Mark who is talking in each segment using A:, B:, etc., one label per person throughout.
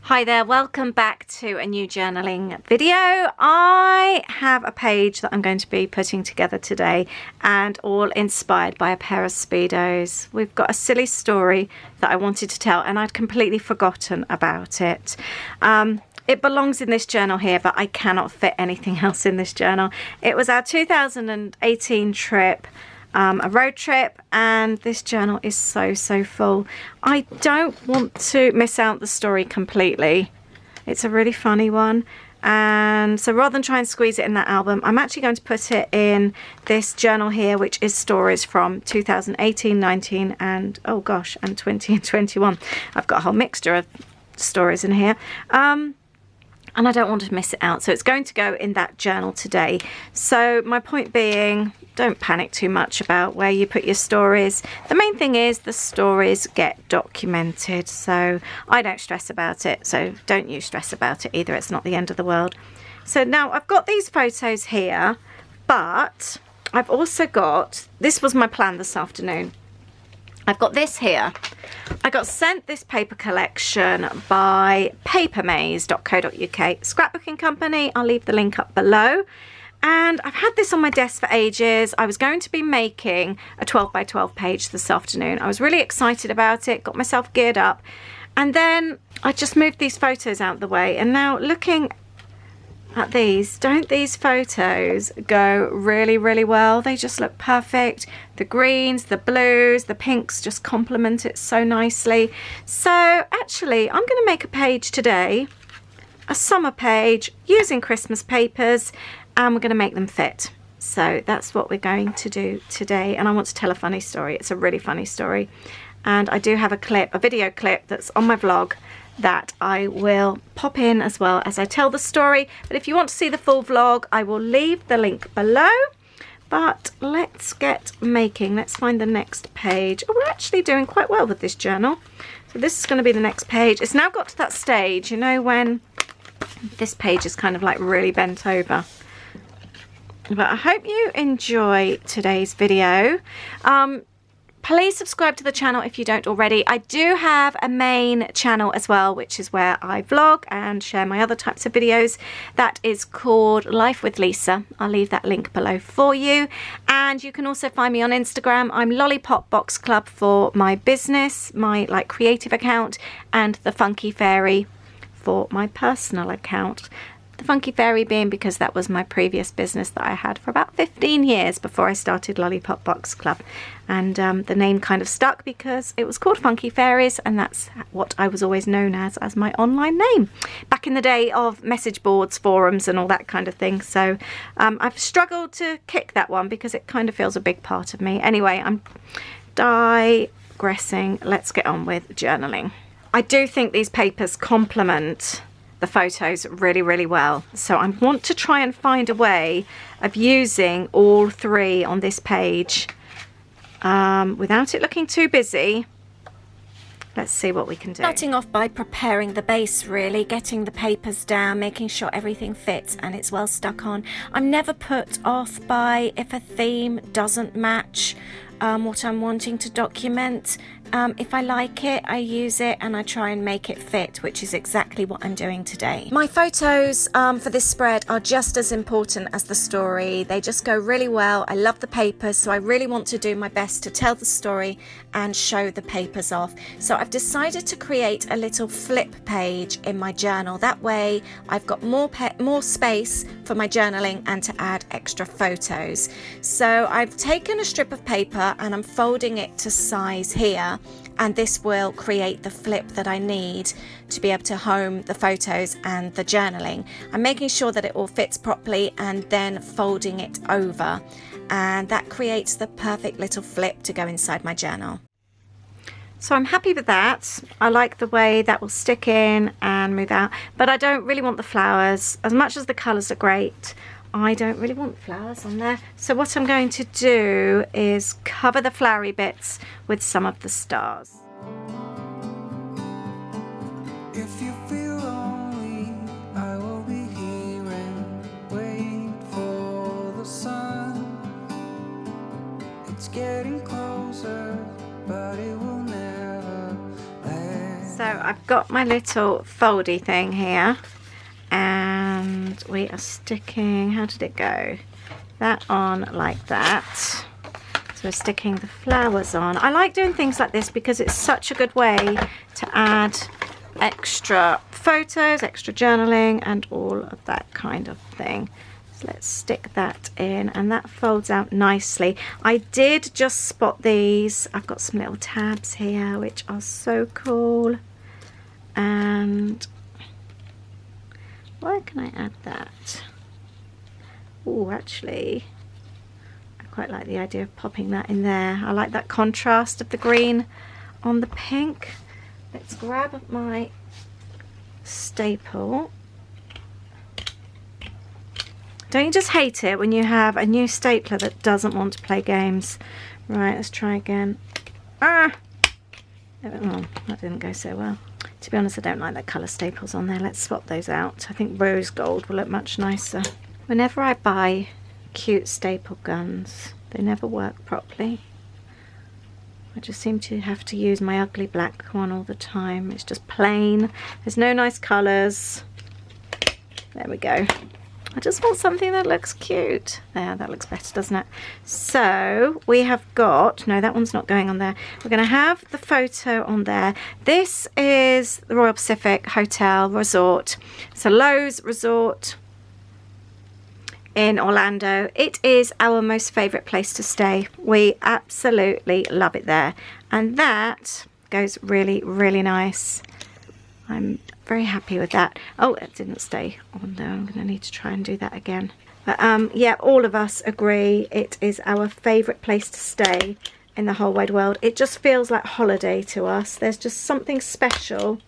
A: Hi there, welcome back to a new journaling video. I have a page that I'm going to be putting together today, and all inspired by a pair of Speedos. We've got a silly story that I wanted to tell and I'd completely forgotten about it. It belongs in this journal here, but I cannot fit anything else in this journal. It was our 2018 trip. A road trip, and this journal is so full. I don't want to miss out the story completely. It's a really funny one, and so rather than try and squeeze it in that album, I'm actually going to put it in this journal here, which is stories from 2018, 19 and oh gosh, and 20 and 21. I've got a whole mixture of stories in here, and I don't want to miss it out, so it's going to go in that journal today. So my point being, don't panic too much about where you put your stories. The main thing is the stories get documented, so I don't stress about it, so don't you stress about it either. It's not the end of the world. So now I've got these photos here, but I've also got, this was my plan this afternoon, I've got this here. I got sent this paper collection by papermaze.co.uk, scrapbooking company. I'll leave the link up below. And I've had this on my desk for ages. I was going to be making a 12 by 12 page this afternoon. I was really excited about it, got myself geared up. And then I just moved these photos out of the way. And now looking at these, don't these photos go really well? They just look perfect. The greens, the blues, the pinks just complement it so nicely. So actually I'm going to make a page today, a summer page using Christmas papers, and we're going to make them fit. So that's what we're going to do today, and I want to tell a funny story. It's a really funny story, and I do have a clip, a video clip that's on my vlog that I will pop in as well as I tell the story. But if you want to see the full vlog, I will leave the link below. But let's get making. Let's find the next page. Oh, we're actually doing quite well with this journal. So this is going to be the next page. It's now got to that stage, you know, when this page is kind of like really bent over. But I hope you enjoy today's video. Please subscribe to the channel if you don't already. I do have a main channel as well, which is where I vlog and share my other types of videos. That is called Life with Lisa. I'll leave that link below for you. And you can also find me on Instagram. I'm Lollipop Box Club for my business, my like creative account, and the Funky Fairy for my personal account. The Funky Fairy being because that was my previous business that I had for about 15 years before I started Lollipop Box Club. And the name kind of stuck because it was called Funky Fairies, and that's what I was always known as my online name. Back in the day of message boards, forums and all that kind of thing. So I've struggled to kick that one because it kind of feels a big part of me. Anyway, I'm digressing. Let's get on with journaling. I do think these papers complement the photos really well, so I want to try and find a way of using all three on this page without it looking too busy. Let's see what we can do. Starting off by preparing the base, really getting the papers down, making sure everything fits and it's well stuck on. I'm never put off by if a theme doesn't match what I'm wanting to document. If I like it, I use it and I try and make it fit, which is exactly what I'm doing today. My photos for this spread are just as important as the story. They just go really well. I love the papers, so I really want to do my best to tell the story and show the papers off. So I've decided to create a little flip page in my journal. That way I've got more space for my journaling and to add extra photos. So I've taken a strip of paper and I'm folding it to size here, and this will create the flip that I need to be able to home the photos and the journaling. I'm making sure that it all fits properly and then folding it over, and that creates the perfect little flip to go inside my journal. So I'm happy with that. I like the way that will stick in and move out, but I don't really want the flowers. As much as the colours are great, I don't really want flowers on there. So what I'm going to do is cover the flowery bits with some of the stars.
B: If you feel lonely, I will be here and wait for the sun. It's getting closer, but it will never let
A: So I've got my little foldy thing here, and we are sticking, how did it go? That on like that. So we're sticking the flowers on. I like doing things like this because it's such a good way to add extra photos, extra journaling, and all of that kind of thing. So let's stick that in, and that folds out nicely. I did just spot these. I've got some little tabs here which are so cool. And where can I add that? Oh, actually, I quite like the idea of popping that in there. I like that contrast of the green on the pink. Let's grab my staple. Don't you just hate it when you have a new stapler that doesn't want to play games? Right, let's try again. Ah! Oh, that didn't go so well. To be honest, I don't like that colour staples on there. Let's swap those out. I think rose gold will look much nicer. Whenever I buy cute staple guns, they never work properly. I just seem to have to use my ugly black one all the time. It's just plain. There's no nice colours. There we go. I just want something that looks cute. There, that looks better, doesn't it? So we have got, no, that one's not going on there. We're going to have the photo on there. This is the Royal Pacific Hotel Resort. It's a Lowe's Resort in Orlando. It is our most favourite place to stay. We absolutely love it there. And that goes really, really nice. I'm very happy with that. Oh, it didn't stay on there. I'm going to need to try and do that again. But yeah, all of us agree it is our favourite place to stay in the whole wide world. It just feels like holiday to us. There's just something special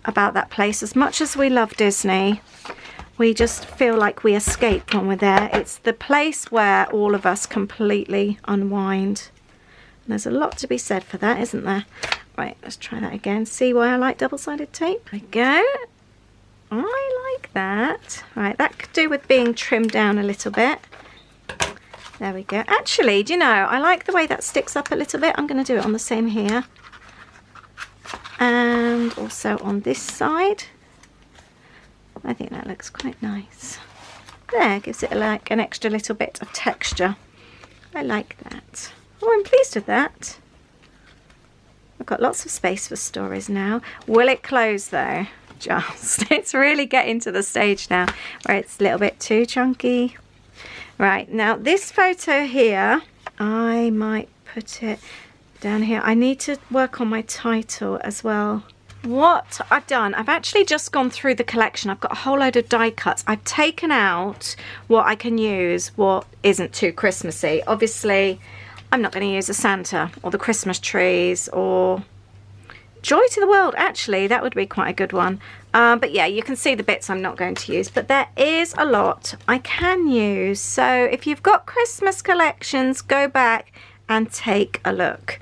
A: about that place. As much as we love Disney, we just feel like we escape when we're there. It's the place where all of us completely unwind. And there's a lot to be said for that, isn't there? Right, let's try that again. See why I like double-sided tape? There we go. I like that. Right, that could do with being trimmed down a little bit. There we go. Actually, do you know, I like the way that sticks up a little bit. I'm going to do it on the same here. And also on this side. I think that looks quite nice. There, gives it like an extra little bit of texture. I like that. Oh, I'm pleased with that. I've got lots of space for stories now. Will it close though? Just, it's really getting to the stage now where it's a little bit too chunky. Right, now this photo here, I might put it down here. I need to work on my title as well. What I've done, I've actually just gone through the collection. I've got a whole load of die cuts. I've taken out what I can use, what isn't too Christmassy. Obviously, I'm not going to use a Santa or the Christmas trees or Joy to the World. Actually, that would be quite a good one. But yeah, you can see the bits I'm not going to use. But there is a lot I can use. So if you've got Christmas collections, go back and take a look.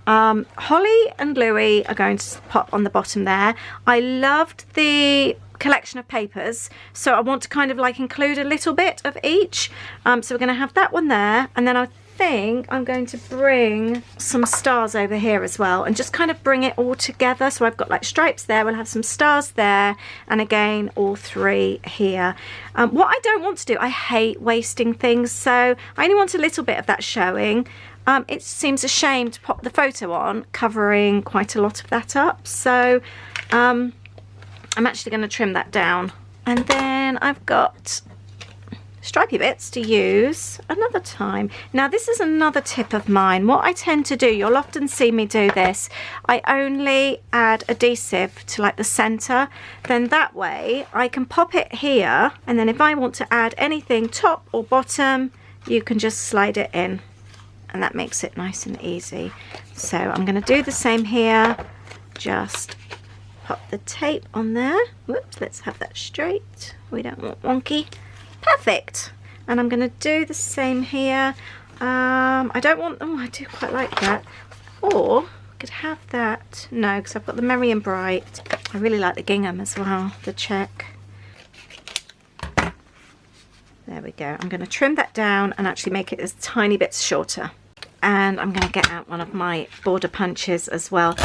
A: Holly and Louie are going to pop on the bottom there. I loved the collection of papers, so I want to kind of like include a little bit of each. So we're going to have that one there, and then I think I'm going to bring some stars over here as well and just kind of bring it all together. So I've got like stripes there, we'll have some stars there, and again all three here. What I don't want to do, I hate wasting things, so I only want a little bit of that showing. It seems a shame to pop the photo on covering quite a lot of that up, so I'm actually going to trim that down. And then I've got stripy bits to use another time. Now this is another tip of mine. What I tend to do, you'll often see me do this, I only add adhesive to like the center, then that way I can pop it here, and then if I want to add anything top or bottom, you can just slide it in, and that makes it nice and easy. So I'm going to do the same here, just pop the tape on there. Whoops, let's have that straight, we don't want wonky. Perfect. And I'm going to do the same here. I don't want, oh, I do quite like that. Or I could have that, no, because I've got the Merry and Bright. I really like the gingham as well, the check. There we go. I'm going to trim that down and actually make it as tiny bits shorter. And I'm going to get out one of my border punches as well.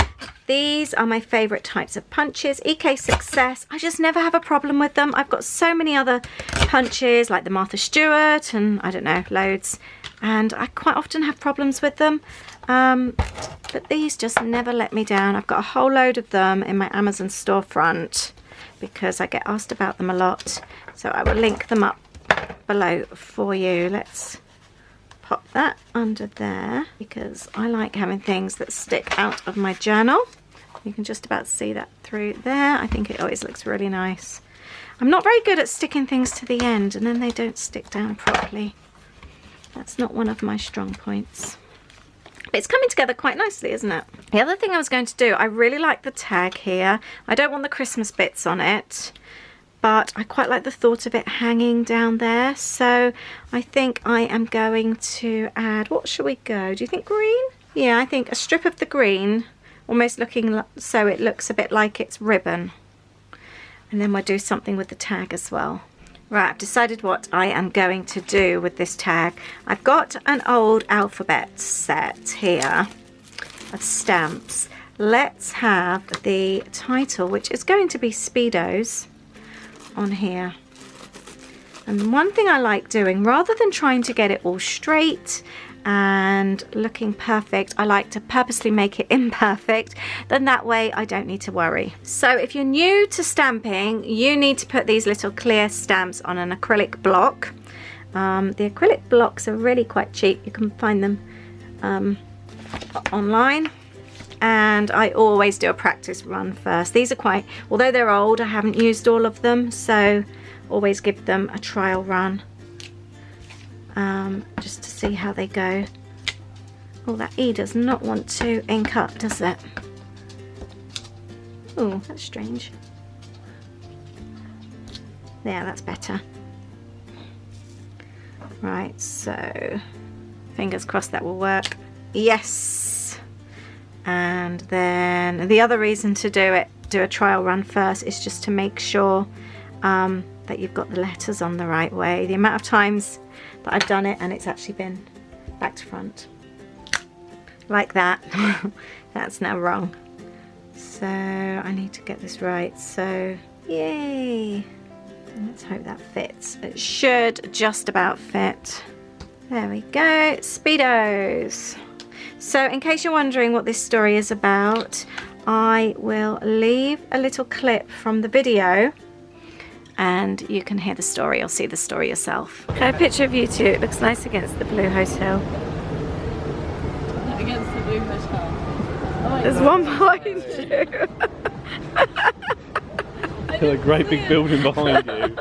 A: These are my favourite types of punches. EKSucess. I just never have a problem with them. I've got so many other punches like the Martha Stewart and I don't know, loads. And I quite often have problems with them. But these just never let me down. I've got a whole load of them in my Amazon storefront because I get asked about them a lot. So I will link them up below for you. Let's pop that under there because I like having things that stick out of my journal. You can just about see that through there. I think it always looks really nice. I'm not very good at sticking things to the end and then they don't stick down properly. That's not one of my strong points. But it's coming together quite nicely, isn't it? The other thing I was going to do, I really like the tag here. I don't want the Christmas bits on it, but I quite like the thought of it hanging down there. So I think I am going to add, what shall we go? Do you think green? Yeah, I think a strip of the green, almost looking so it looks a bit like it's ribbon. And then we'll do something with the tag as well. Right, I've decided what I am going to do with this tag. I've got an old alphabet set here of stamps. Let's have the title, which is going to be Speedos, on here. And one thing I like doing, rather than trying to get it all straight and looking perfect, I like to purposely make it imperfect, then that way I don't need to worry. So if you're new to stamping, you need to put these little clear stamps on an acrylic block. The acrylic blocks are really quite cheap. You can find them online. And I always do a practice run first. These are quite, although they're old, I haven't used all of them, so always give them a trial run. Just to see how they go. Oh, that E does not want to ink up, does it? Oh, that's strange. Yeah, that's better. Right, so fingers crossed that will work. Yes. And then the other reason to do a trial run first is just to make sure that you've got the letters on the right way. The amount of times that I've done it and it's actually been back to front like that. That's now wrong, so I need to get this right. So yay, let's hope that fits. It should just about fit. There we go. Speedos. So in case you're wondering what this story is about, I will leave a little clip from the video and you can hear the story or see the story yourself. Okay, a picture of you two. It looks nice against the blue hotel.
C: Against the blue hotel. Oh,
A: there's one behind you.
D: There's a great big building behind you.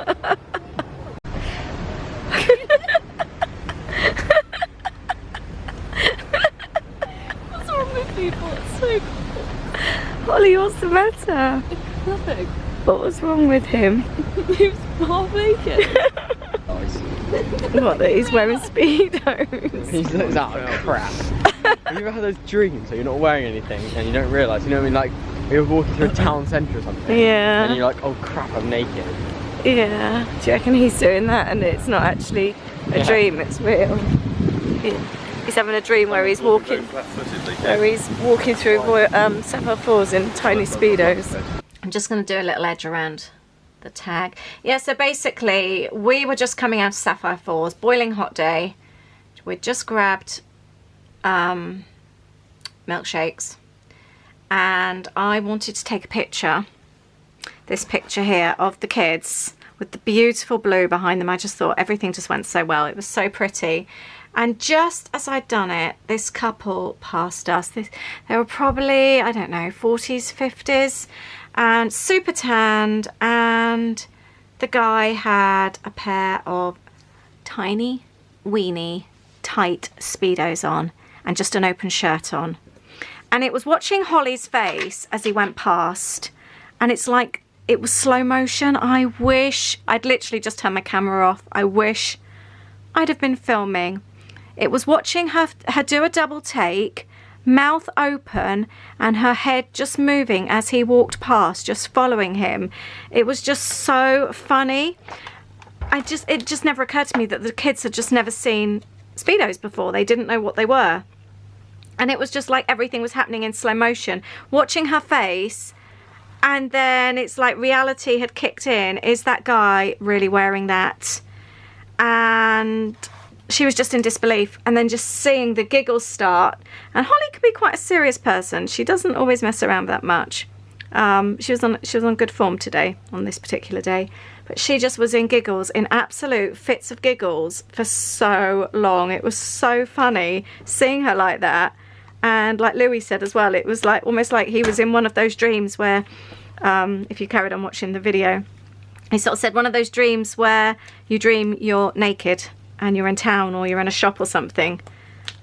C: What's wrong with people? It's so cool.
A: Holly, what's the matter?
C: Nothing.
A: What was wrong with him?
C: He was half naked.
A: What, that he's wearing Speedos?
D: He looks out of crap. Have you ever had those dreams where you're not wearing anything and you don't realise, you know what I mean, like you're walking through a town centre or something,
A: Yeah.
D: and you're like, oh crap, I'm naked.
A: Yeah. Do you reckon he's doing that and it's not actually a dream, it's real? He's having a dream where he's walking through Sapphire Falls in tiny Speedos. I'm just going to do a little edge around the tag. Yeah, so basically we were just coming out of Sapphire Falls, boiling hot day. We'd just grabbed milkshakes and I wanted to take a picture, this picture here of the kids with the beautiful blue behind them. I just thought everything just went so well. It was so pretty. And just as I'd done it, this couple passed us. They were probably, I don't know, 40s, 50s, and super tanned, and the guy had a pair of tiny, weeny, tight Speedos on and just an open shirt on. And it was watching Holly's face as he went past, and it's like it was slow motion. I wish I'd literally just turned my camera off. I wish I'd have been filming. It was watching her do a double take, mouth open and her head just moving as he walked past, just following him. It was just so funny. It just never occurred to me that the kids had just never seen Speedos before. They didn't know what they were. And it was just like everything was happening in slow motion. Watching her face, and then it's like reality had kicked in. Is that guy really wearing that? And she was just in disbelief, and then just seeing the giggles start. And Holly can be quite a serious person. She doesn't always mess around that much. She was on good form today, on this particular day, but she just was in giggles, in absolute fits of giggles for so long. It was so funny seeing her like that. And like Louis said as well, it was like almost like he was in one of those dreams where, if you carried on watching the video, he sort of said one of those dreams where you dream you're naked and you're in town or you're in a shop or something,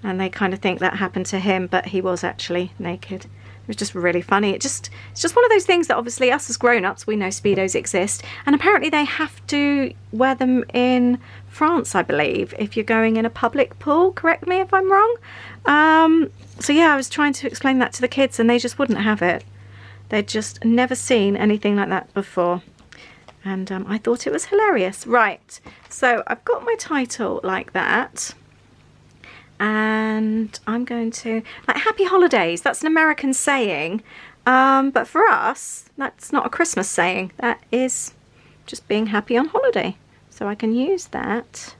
A: and they kind of think that happened to him, but he was actually naked. It was just really funny. It's just one of those things that obviously us as grown-ups, we know Speedos exist, and apparently they have to wear them in France, I believe, if you're going in a public pool. Correct me if I'm wrong. So yeah, I was trying to explain that to the kids and they just wouldn't have it. They'd just never seen anything like that before. And I thought it was hilarious. Right, so I've got my title like that. And I'm going to, like, happy holidays, that's an American saying, but for us that's not a Christmas saying. That is just being happy on holiday, so I can use that.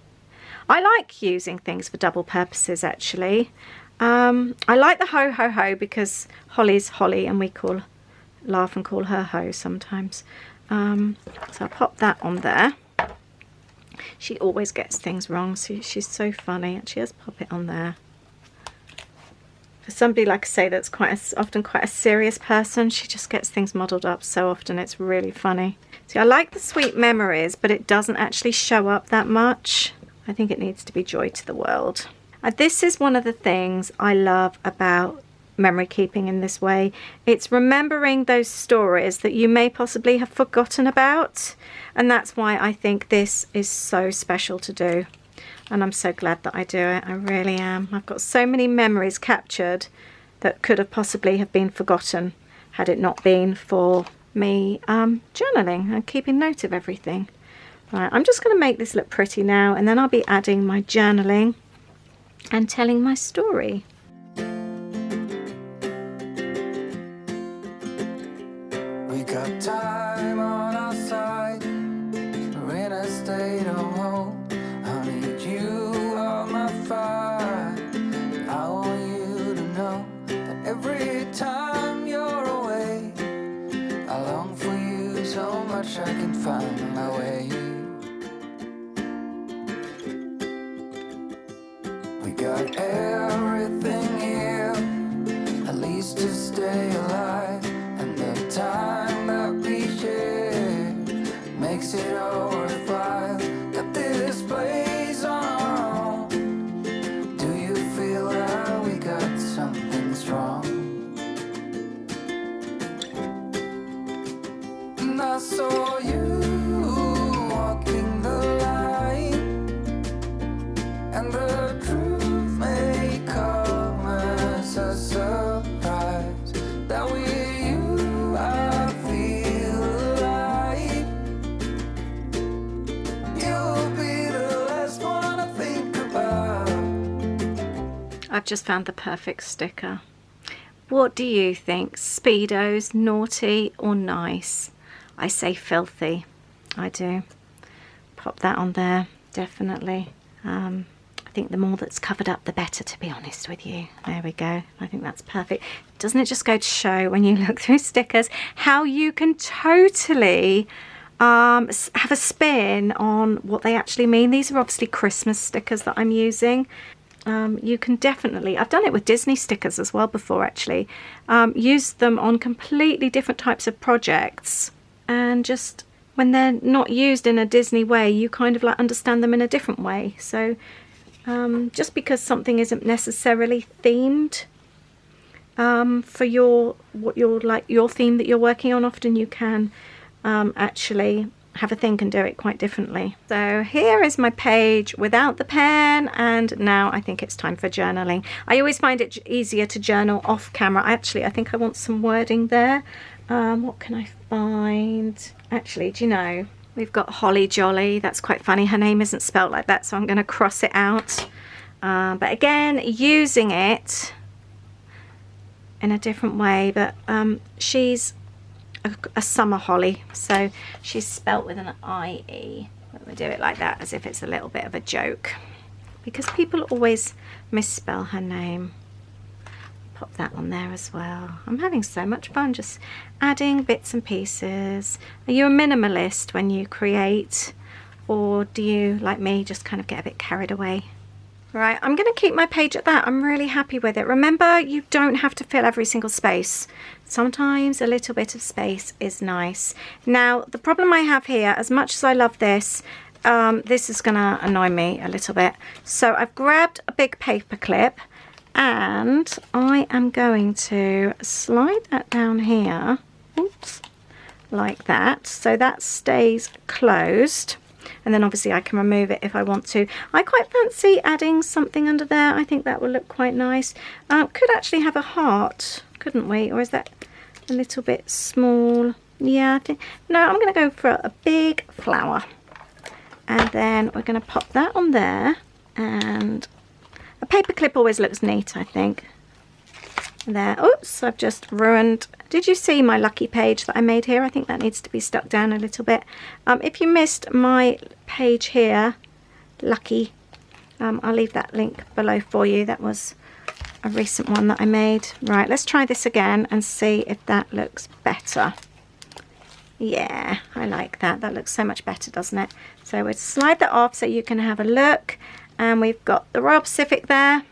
A: I like using things for double purposes actually. I like the ho ho ho because Holly's Holly and we laugh and call her ho sometimes. So I'll pop that on there. She always gets things wrong, so she's so funny. Actually, let's pop it on there. For somebody, like I say, that's often quite a serious person, she just gets things muddled up so often. It's really funny. See, I like the sweet memories, but it doesn't actually show up that much. I think it needs to be joy to the world. This is one of the things I love about memory keeping in this way. It's remembering those stories that you may possibly have forgotten about, and that's why I think this is so special to do, and I'm so glad that I do it. I really am. I've got so many memories captured that could have possibly have been forgotten had it not been for me journaling and keeping note of everything. Right, I'm just going to make this look pretty now, and then I'll be adding my journaling and telling my story.
B: We got time on our side. We're in a state of hope. I need you on my fire. I want you to know that every time you're away, I long for you so much I can find my way. We got everything here, at least to stay alive, and the time that we share makes it all worthwhile. Got this place on our own. Do you feel that we got something strong? And I saw you walking the line, and the truth may come as a surprise that with you I feel alive. You'll be the last one I think about.
A: I've just found the perfect sticker. What do you think? Speedos, naughty or nice? I say filthy. I do. Pop that on there, definitely. I think the more that's covered up, the better, to be honest with you. There we go. I think that's perfect. Doesn't it just go to show when you look through stickers how you can totally have a spin on what they actually mean? These are obviously Christmas stickers that I'm using. You can definitely, I've done it with Disney stickers as well before actually, use them on completely different types of projects, and just when they're not used in a Disney way, you kind of like understand them in a different way. So just because something isn't necessarily themed for your theme that you're working on, often you can actually have a think and do it quite differently. So here is my page without the pen, and now I think it's time for journaling. I always find it easier to journal off camera. Actually, I think I want some wording there. What can I find? Actually, do you know, we've got Holly Jolly. That's quite funny. Her name isn't spelt like that, so I'm going to cross it out. But again, using it in a different way, but she's a summer holly, so she's spelt with an IE. We'll do it like that as if it's a little bit of a joke, because people always misspell her name. Pop that on there as well. I'm having so much fun just adding bits and pieces. Are you a minimalist when you create, or do you, like me, just kind of get a bit carried away? Right, I'm going to keep my page at that. I'm really happy with it. Remember, you don't have to fill every single space. Sometimes a little bit of space is nice. Now, the problem I have here, as much as I love this, this is going to annoy me a little bit. So I've grabbed a big paper clip, and I am going to slide that down here, oops, like that, so that stays closed. And then obviously I can remove it if I want to. I quite fancy adding something under there. I think that will look quite nice. Could actually have a heart, couldn't we? Or is that a little bit small? Yeah, I think, no, I'm going to go for a big flower. And then we're going to pop that on there, and a paper clip always looks neat, I think. There, oops, I've just ruined. Did you see my lucky page that I made here? I think that needs to be stuck down a little bit. If you missed my page here, lucky, I'll leave that link below for you. That was a recent one that I made. Right, let's try this again and see if that looks better. Yeah, I like that. That looks so much better, doesn't it? So we'll slide that off so you can have a look. And we've got the Royal Pacific there.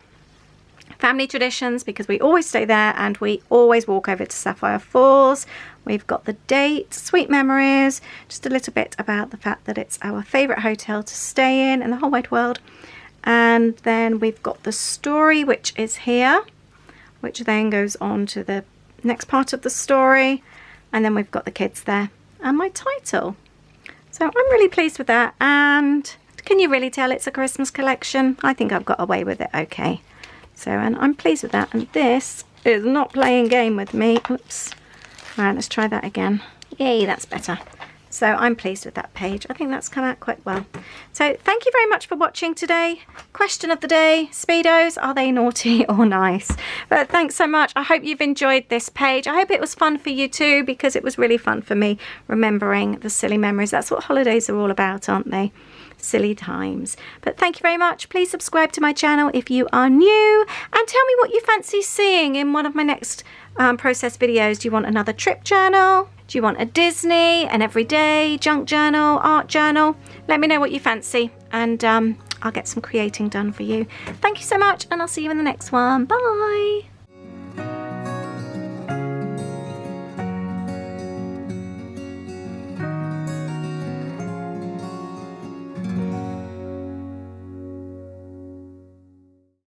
A: Family traditions, because we always stay there and we always walk over to Sapphire Falls. We've got the date, sweet memories, just a little bit about the fact that it's our favourite hotel to stay in the whole wide world. And then we've got the story, which is here, which then goes on to the next part of the story. And then we've got the kids there and my title. So I'm really pleased with that. And can you really tell it's a Christmas collection? I think I've got away with it okay. So, and I'm pleased with that. And this is not playing game with me. Oops. All right, let's try that again. Yay, that's better. So I'm pleased with that page. I think that's come out quite well. So thank you very much for watching today. Question of the day, Speedos, are they naughty or nice? But thanks so much. I hope you've enjoyed this page. I hope it was fun for you too, because it was really fun for me remembering the silly memories. That's what holidays are all about, aren't they? Silly times. But thank you very much. Please subscribe to my channel if you are new, and tell me what you fancy seeing in one of my next process videos. Do you want another trip journal? Do you want a Disney, an everyday, junk journal, art journal? Let me know what you fancy, and I'll get some creating done for you. Thank you so much, and I'll see you in the next one. Bye.